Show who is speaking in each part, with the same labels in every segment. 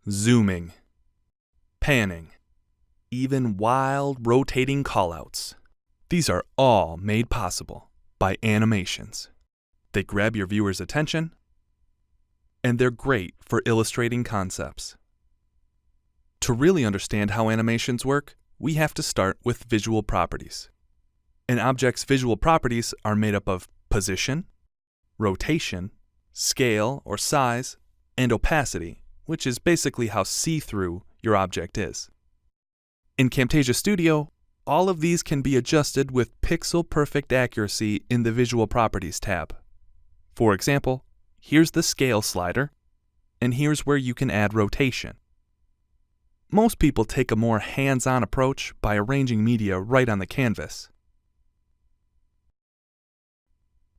Speaker 1: zooming, panning, even wild rotating callouts. These are all made possible by animations. They grab your viewer's attention, and they're great for illustrating concepts. To really understand how animations work, we have to start with visual properties. An object's visual properties are made up of position, rotation, scale or size, and opacity, which is basically how see-through your object is. In Camtasia Studio, all of these can be adjusted with pixel-perfect accuracy in the Visual Properties tab. For example, here's the scale slider, and here's where you can add rotation. Most people take a more hands-on approach by arranging media right on the canvas.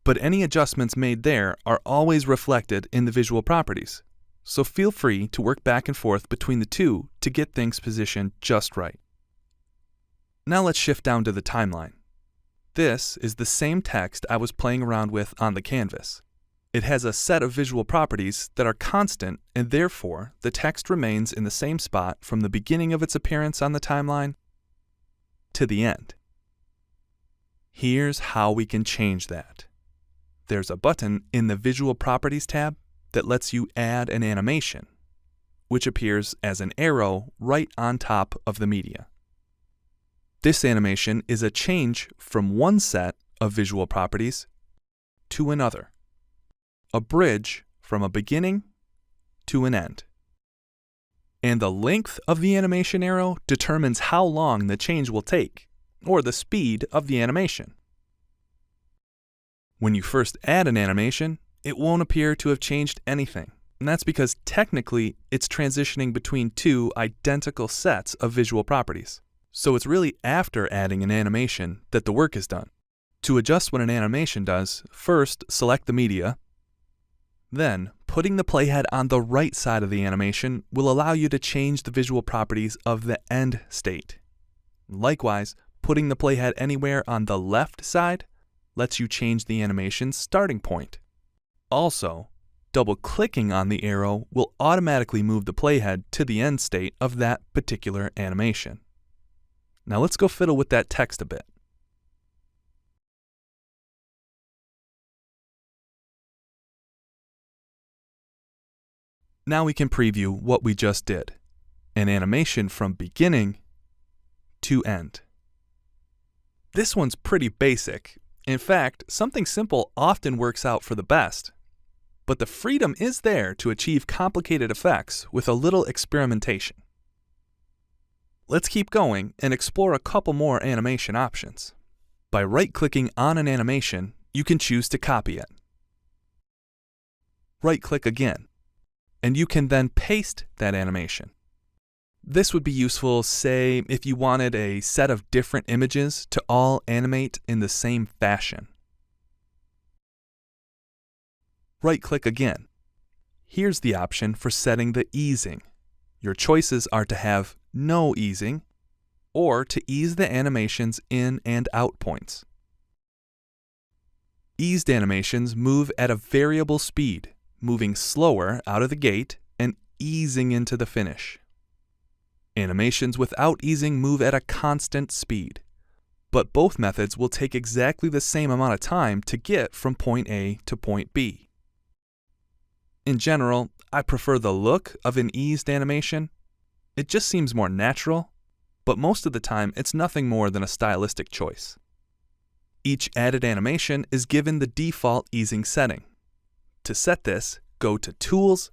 Speaker 1: But any adjustments made there are always reflected in the visual properties, so feel free to work back and forth between the two to get things positioned just right. Now let's shift down to the timeline. This is the same text I was playing around with on the canvas. It has a set of visual properties that are constant, and therefore the text remains in the same spot from the beginning of its appearance on the timeline to the end. Here's how we can change that. There's a button in the Visual Properties tab that lets you add an animation, which appears as an arrow right on top of the media. This animation is a change from one set of visual properties to another, a bridge from a beginning to an end. And the length of the animation arrow determines how long the change will take, or the speed of the animation. When you first add an animation, it won't appear to have changed anything, and that's because technically it's transitioning between two identical sets of visual properties. So it's really after adding an animation that the work is done. To adjust what an animation does, first select the media. Then, putting the playhead on the right side of the animation will allow you to change the visual properties of the end state. Likewise, putting the playhead anywhere on the left side lets you change the animation's starting point. Also, double-clicking on the arrow will automatically move the playhead to the end state of that particular animation. Now let's go fiddle with that text a bit. Now we can preview what we just did, an animation from beginning to end. This one's pretty basic. In fact, something simple often works out for the best. But the freedom is there to achieve complicated effects with a little experimentation. Let's keep going and explore a couple more animation options. By right-clicking on an animation, you can choose to copy it. Right-click again, and you can then paste that animation. This would be useful, say, if you wanted a set of different images to all animate in the same fashion. Right-click again. Here's the option for setting the easing. Your choices are to have no easing, or to ease the animation's in and out points. Eased animations move at a variable speed, moving slower out of the gate and easing into the finish. Animations without easing move at a constant speed, but both methods will take exactly the same amount of time to get from point A to point B. In general, I prefer the look of an eased animation. It just seems more natural, but most of the time it's nothing more than a stylistic choice. Each added animation is given the default easing setting. To set this, go to Tools,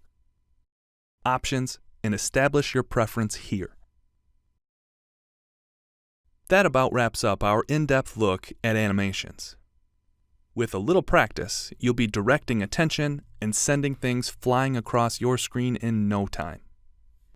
Speaker 1: Options, and establish your preference here. That about wraps up our in-depth look at animations. With a little practice, you'll be directing attention and sending things flying across your screen in no time.